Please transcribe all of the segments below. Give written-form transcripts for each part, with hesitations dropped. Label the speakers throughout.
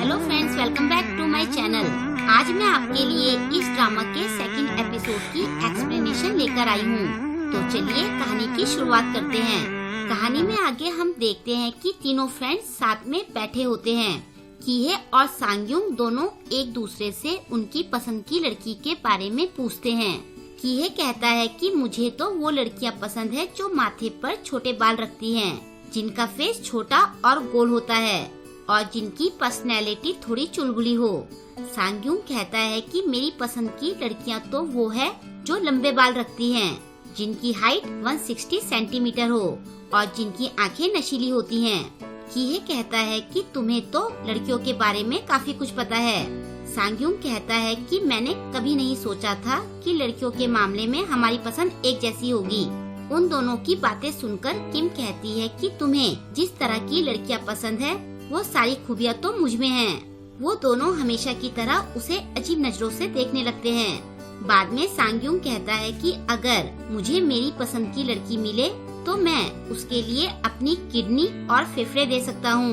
Speaker 1: Hello friends, welcome back to my channel. आज मैं आपके लिए इस ड्रामा के सेकंड एपिसोड की एक्सप्लेनेशन लेकर आई हूँ। तो चलिए कहानी की शुरुआत करते हैं। कहानी में आगे हम देखते हैं कि तीनों फ्रेंड्स साथ में बैठे होते हैं। कीहे और सांगयुंग दोनों एक दूसरे से उनकी पसंद की लड़की के बारे में पूछते हैं। कीहे कहता है कि मुझे तो वो लड़कियाँ पसंद है जो माथे पर छोटे बाल रखती हैं, जिनका फेस छोटा और गोल होता है और जिनकी पर्सनैलिटी थोड़ी चुलबुली हो। सांगयुंग कहता है कि मेरी पसंद की लड़कियां तो वो है जो लंबे बाल रखती हैं, जिनकी हाइट 160 सेंटीमीटर हो और जिनकी आंखें नशीली होती हैं। कीहे कहता है कि तुम्हें तो लड़कियों के बारे में काफी कुछ पता है। सांगयुंग कहता है कि मैंने कभी नहीं सोचा था कि लड़कियों के मामले में हमारी पसंद एक जैसी होगी। उन दोनों की बातें सुनकर किम कहती है कि तुम्हें जिस तरह की लड़कियां पसंद है वो सारी खूबियाँ तो मुझ में हैं। वो दोनों हमेशा की तरह उसे अजीब नजरों से देखने लगते हैं। बाद में सांगयुंग कहता है कि अगर मुझे मेरी पसंद की लड़की मिले तो मैं उसके लिए अपनी किडनी और फेफड़े दे सकता हूँ।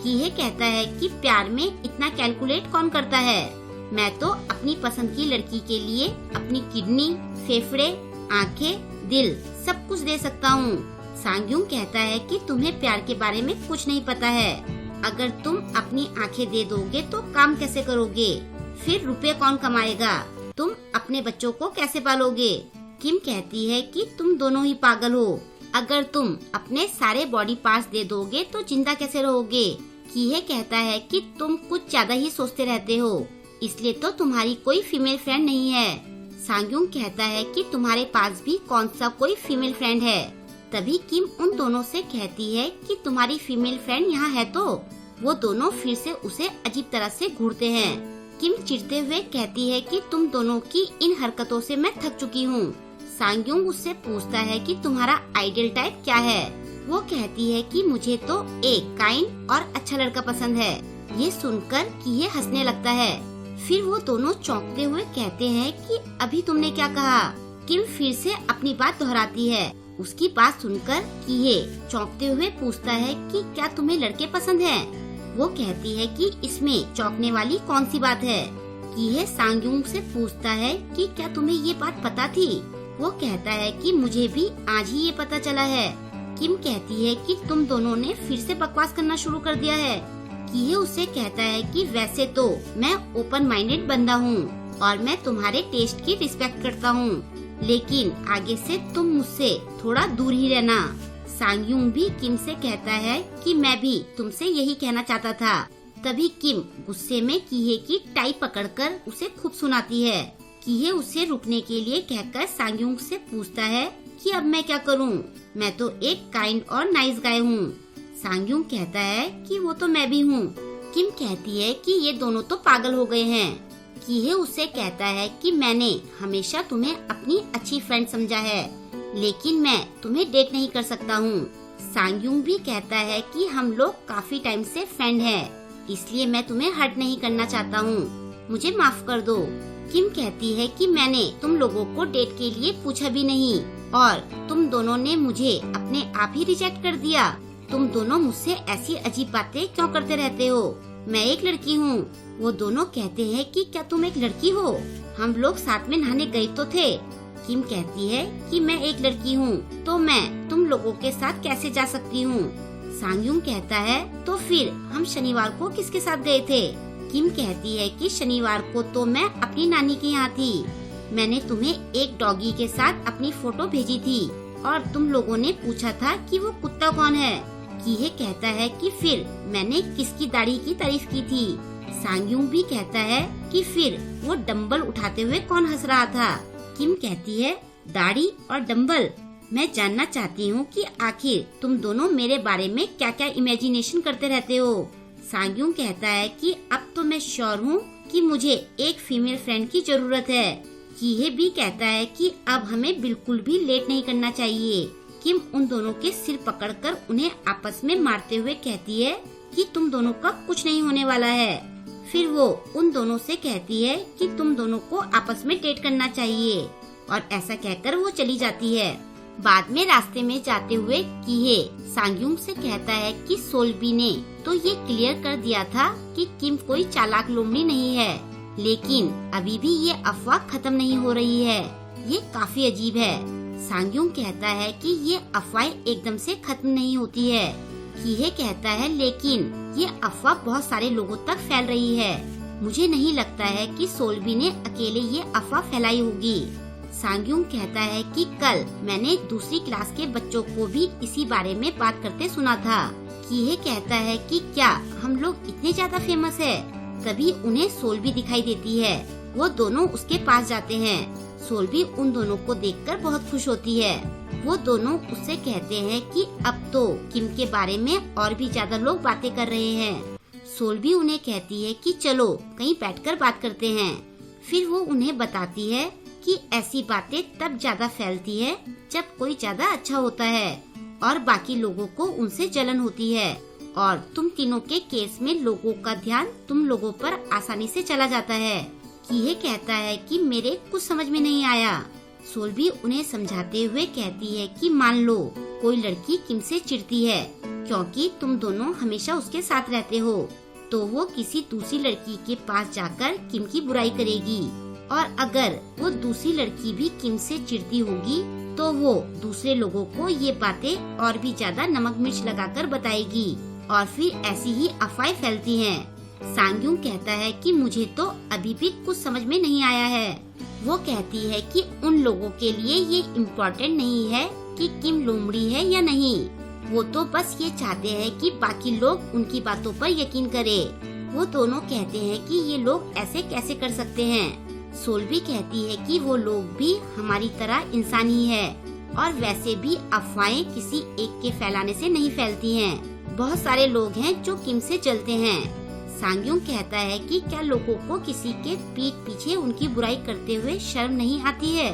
Speaker 1: कीहे कहता है कि प्यार में इतना कैलकुलेट कौन करता है। मैं तो अपनी पसंद की लड़की के लिए अपनी किडनी, फेफड़े, आंखें, दिल सब कुछ दे सकता हूँ। सांगयुंग कहता है कि तुम्हें प्यार के बारे में कुछ नहीं पता है। अगर तुम अपनी आंखें दे दोगे तो काम कैसे करोगे? फिर रुपए कौन कमाएगा? तुम अपने बच्चों को कैसे पालोगे? किम कहती है कि तुम दोनों ही पागल हो। अगर तुम अपने सारे बॉडी पार्ट्स दे दोगे तो जिंदा कैसे रहोगे? कीहे कहता है कि तुम कुछ ज्यादा ही सोचते रहते हो, इसलिए तो तुम्हारी कोई फीमेल फ्रेंड नहीं है। सांगयुंग कहता है कि तुम्हारे पास भी कौन सा कोई फीमेल फ्रेंड है। तभी किम उन दोनों से कहती है कि तुम्हारी फीमेल फ्रेंड यहाँ है तो। वो दोनों फिर से उसे अजीब तरह से घूरते हैं। किम चिढ़ते हुए कहती है कि तुम दोनों की इन हरकतों से मैं थक चुकी हूँ। सांगयुंग उससे पूछता है कि तुम्हारा आइडियल टाइप क्या है। वो कहती है कि मुझे तो एक काइंड और अच्छा लड़का पसंद है। ये सुनकर कीहे हंसने लगता है। फिर वो दोनों चौंकते हुए कहते हैं कि अभी तुमने क्या कहा? किम फिर से अपनी बात दोहराती है। उसकी बात सुनकर कीहे चौंकते हुए पूछता है कि क्या तुम्हें लड़के पसंद हैं? वो कहती है कि इसमें चौंकने वाली कौन सी बात है? कीहे सांगयुंग से पूछता है कि क्या तुम्हें ये बात पता थी? वो कहता है कि मुझे भी आज ही ये पता चला है। किम कहती है कि तुम दोनों ने फिर से बकवास करना शुरू कर दिया है। कीहे उससे कहता है कि वैसे तो मैं ओपन माइंडेड बंदा हूँ और मैं तुम्हारे टेस्ट की रिस्पेक्ट करता हूँ, लेकिन आगे से तुम मुझसे थोड़ा दूर ही रहना। सांगयुंग भी किम से कहता है कि मैं भी तुमसे यही कहना चाहता था। तभी किम गुस्से में कीहे की टाई पकड़कर उसे खूब सुनाती है। कीहे उसे रुकने के लिए कहकर सांगयुंग से पूछता है कि अब मैं क्या करूं? मैं तो एक काइंड और नाइस गाय हूँ। सांगयुंग कहता है कि वो तो मैं भी हूँ। किम कहती है कि ये दोनों तो पागल हो गए हैं। कीहे उससे कहता है कि मैंने हमेशा तुम्हें अपनी अच्छी फ्रेंड समझा है, लेकिन मैं तुम्हें डेट नहीं कर सकता हूँ। सांगयुंग भी कहता है कि हम लोग काफी टाइम से फ्रेंड हैं, इसलिए मैं तुम्हें हर्ट नहीं करना चाहता हूँ, मुझे माफ कर दो। किम कहती है कि मैंने तुम लोगों को डेट के लिए पूछा भी नहीं और तुम दोनों ने मुझे अपने आप ही रिजेक्ट कर दिया। तुम दोनों मुझसे ऐसी अजीब बातें क्यों करते रहते हो? मैं एक लड़की हूँ। वो दोनों कहते हैं कि क्या तुम एक लड़की हो? हम लोग साथ में नहाने गए तो थे। किम कहती है कि मैं एक लड़की हूँ तो मैं तुम लोगों के साथ कैसे जा सकती हूँ? सांगयुंग कहता है तो फिर हम शनिवार को किसके साथ गए थे? किम कहती है कि शनिवार को तो मैं अपनी नानी के यहाँ थी। मैंने तुम्हें एक डॉगी के साथ अपनी फोटो भेजी थी और तुम लोगों ने पूछा था कि वो कुत्ता कौन है। कीहे कहता है कि फिर मैंने किसकी दाढ़ी की तारीफ की थी। सांगयुंग भी कहता है कि फिर वो डंबल उठाते हुए कौन हंस रहा था। किम कहती है दाढ़ी और डंबल। मैं जानना चाहती हूँ कि आखिर तुम दोनों मेरे बारे में क्या क्या इमेजिनेशन करते रहते हो। सांगयुंग कहता है कि अब तो मैं श्योर हूँ कि मुझे एक फीमेल फ्रेंड की जरूरत है। कीहे भी कहता है कि अब हमें बिल्कुल भी लेट नहीं करना चाहिए। किम उन दोनों के सिर पकड़कर उन्हें आपस में मारते हुए कहती है कि तुम दोनों का कुछ नहीं होने वाला है। फिर वो उन दोनों से कहती है कि तुम दोनों को आपस में डेट करना चाहिए और ऐसा कहकर वो चली जाती है। बाद में रास्ते में जाते हुए कीहे सांग्युंग से कहता है कि सोल्बी ने तो ये क्लियर कर दिया था कि किम कोई चालाक लोमड़ी नहीं है, लेकिन अभी भी ये अफवाह खत्म नहीं हो रही है। ये काफी अजीब है। सांग्युंग कहता है कि ये अफवाह एकदम से खत्म नहीं होती है। कीहे कहता है लेकिन ये अफवाह बहुत सारे लोगों तक फैल रही है। मुझे नहीं लगता है कि सोल्बी ने अकेले ये अफवाह फैलाई होगी। सांग्युंग कहता है कि कल मैंने दूसरी क्लास के बच्चों को भी इसी बारे में बात करते सुना था। कीहे कहता है कि क्या हम लोग इतने ज्यादा फेमस है? तभी उन्हें सोल्बी दिखाई देती है। वो दोनों उसके पास जाते हैं। सोल्बी उन दोनों को देखकर बहुत खुश होती है। वो दोनों उससे कहते हैं कि अब तो किम के बारे में और भी ज्यादा लोग बातें कर रहे हैं। सोल्बी उन्हें कहती है कि चलो कहीं बैठकर बात करते हैं। फिर वो उन्हें बताती है कि ऐसी बातें तब ज्यादा फैलती है जब कोई ज्यादा अच्छा होता है और बाकी लोगों को उनसे जलन होती है, और तुम तीनों के केस में लोगों का ध्यान तुम लोगों पर आसानी से चला जाता है। कीहे कहता है कि मेरे कुछ समझ में नहीं आया। सोल्बी उन्हें समझाते हुए कहती है कि मान लो कोई लड़की किम से चिढ़ती है क्योंकि तुम दोनों हमेशा उसके साथ रहते हो, तो वो किसी दूसरी लड़की के पास जाकर किम की बुराई करेगी, और अगर वो दूसरी लड़की भी किम से चिढ़ती होगी तो वो दूसरे लोगों को ये बातें और भी ज्यादा नमक मिर्च लगाकर बताएगी, और फिर ऐसी ही अफवाहें फैलती हैं। सांग्युंग कहता है कि मुझे तो अभी भी कुछ समझ में नहीं आया है। वो कहती है कि उन लोगों के लिए ये इम्पोर्टेंट नहीं है कि किम लोमड़ी है या नहीं, वो तो बस ये चाहते हैं कि बाकी लोग उनकी बातों पर यकीन करें। वो दोनों कहते हैं कि ये लोग ऐसे कैसे कर सकते हैं। सोल्बी कहती है कि वो लोग भी हमारी तरह इंसान ही है, और वैसे भी अफवाहें किसी एक के फैलाने से नहीं फैलती हैं। बहुत सारे लोग हैं जो किम से जलते हैं। सांग्युंग कहता है कि क्या लोगों को किसी के पीठ पीछे उनकी बुराई करते हुए शर्म नहीं आती है।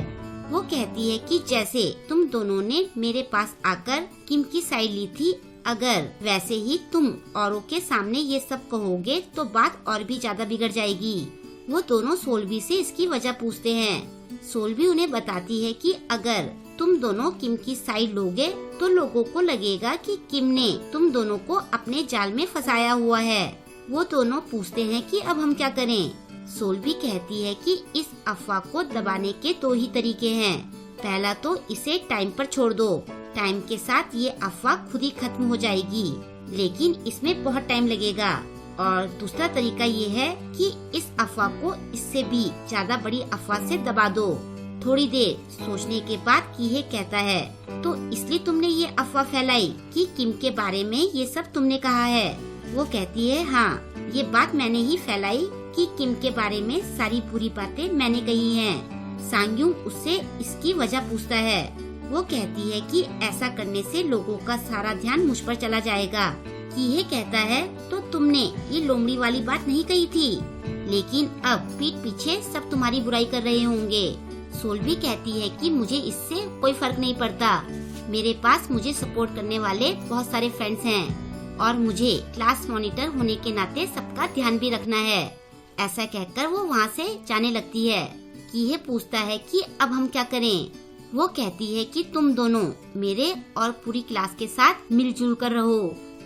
Speaker 1: वो कहती है कि जैसे तुम दोनों ने मेरे पास आकर किम की साइड ली थी, अगर वैसे ही तुम औरों के सामने ये सब कहोगे तो बात और भी ज्यादा बिगड़ जाएगी। वो दोनों सोल्बी से इसकी वजह पूछते हैं। सोल्बी उन्हें बताती है कि अगर तुम दोनों किम की साइड लोगे तो लोगों को लगेगा कि किम ने तुम दोनों को अपने जाल में फंसाया हुआ है। वो दोनों पूछते हैं कि अब हम क्या करें। सोल्बी कहती है कि इस अफवाह को दबाने के दो ही तरीके हैं। पहला तो इसे टाइम पर छोड़ दो, टाइम के साथ ये अफवाह खुद ही खत्म हो जाएगी, लेकिन इसमें बहुत टाइम लगेगा। और दूसरा तरीका ये है कि इस अफवाह को इससे भी ज्यादा बड़ी अफवाह से दबा दो। थोड़ी देर सोचने के बाद कीहे कहता है, तो इसलिए तुमने ये अफवाह फैलाई कि किम के बारे में ये सब तुमने कहा है। वो कहती है हाँ, ये बात मैंने ही फैलाई कि किम के बारे में सारी बुरी बातें मैंने कही हैं। सांग्युंग उससे इसकी वजह पूछता है। वो कहती है कि ऐसा करने से लोगों का सारा ध्यान मुझ पर चला जाएगा। कीहे कहता है तो तुमने ये लोमड़ी वाली बात नहीं कही थी, लेकिन अब पीठ पीछे सब तुम्हारी बुराई कर रहे होंगे। सोल्बी कहती है कि मुझे इससे कोई फर्क नहीं पड़ता, मेरे पास मुझे सपोर्ट करने वाले बहुत सारे फ्रेंड्स हैं, और मुझे क्लास मॉनिटर होने के नाते सबका ध्यान भी रखना है। ऐसा कहकर वो वहाँ से जाने लगती है। कीहे पूछता है कि अब हम क्या करें। वो कहती है कि तुम दोनों मेरे और पूरी क्लास के साथ मिलजुल कर रहो,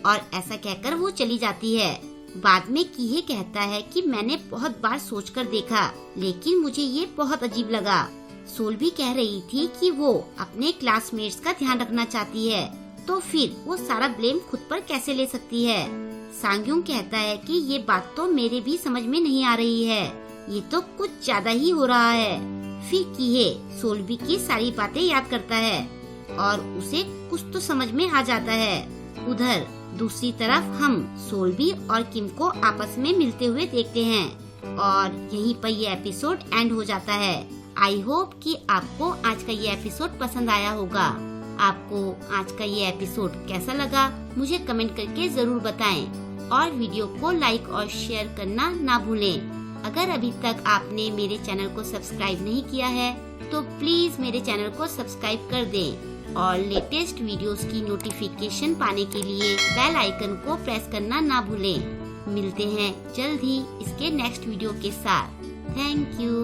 Speaker 1: और ऐसा कहकर वो चली जाती है। बाद में कीहे कहता है कि मैंने बहुत बार सोचकर देखा, लेकिन मुझे ये बहुत अजीब लगा। सोल्बी कह रही थी कि वो अपने क्लासमेट्स का ध्यान रखना चाहती है, तो फिर वो सारा ब्लेम खुद पर कैसे ले सकती है। सांग्युंग कहता है कि ये बात तो मेरे भी समझ में नहीं आ रही है, ये तो कुछ ज्यादा ही हो रहा है। फिर कीहे सोल्बी की सारी बातें याद करता है और उसे कुछ तो समझ में आ जाता है। उधर दूसरी तरफ हम सोल्बी और किम को आपस में मिलते हुए देखते हैं, और यहीं पर ये एपिसोड एंड हो जाता है। आई होप कि आपको आज का ये एपिसोड पसंद आया होगा। आपको आज का ये एपिसोड कैसा लगा मुझे कमेंट करके जरूर बताएं, और वीडियो को लाइक और शेयर करना ना भूलें। अगर अभी तक आपने मेरे चैनल को सब्सक्राइब नहीं किया है तो प्लीज मेरे चैनल को सब्सक्राइब कर दें, और लेटेस्ट वीडियोस की नोटिफिकेशन पाने के लिए बेल आइकन को प्रेस करना ना भूलें। मिलते हैं जल्द ही इसके नेक्स्ट वीडियो के साथ। Thank you.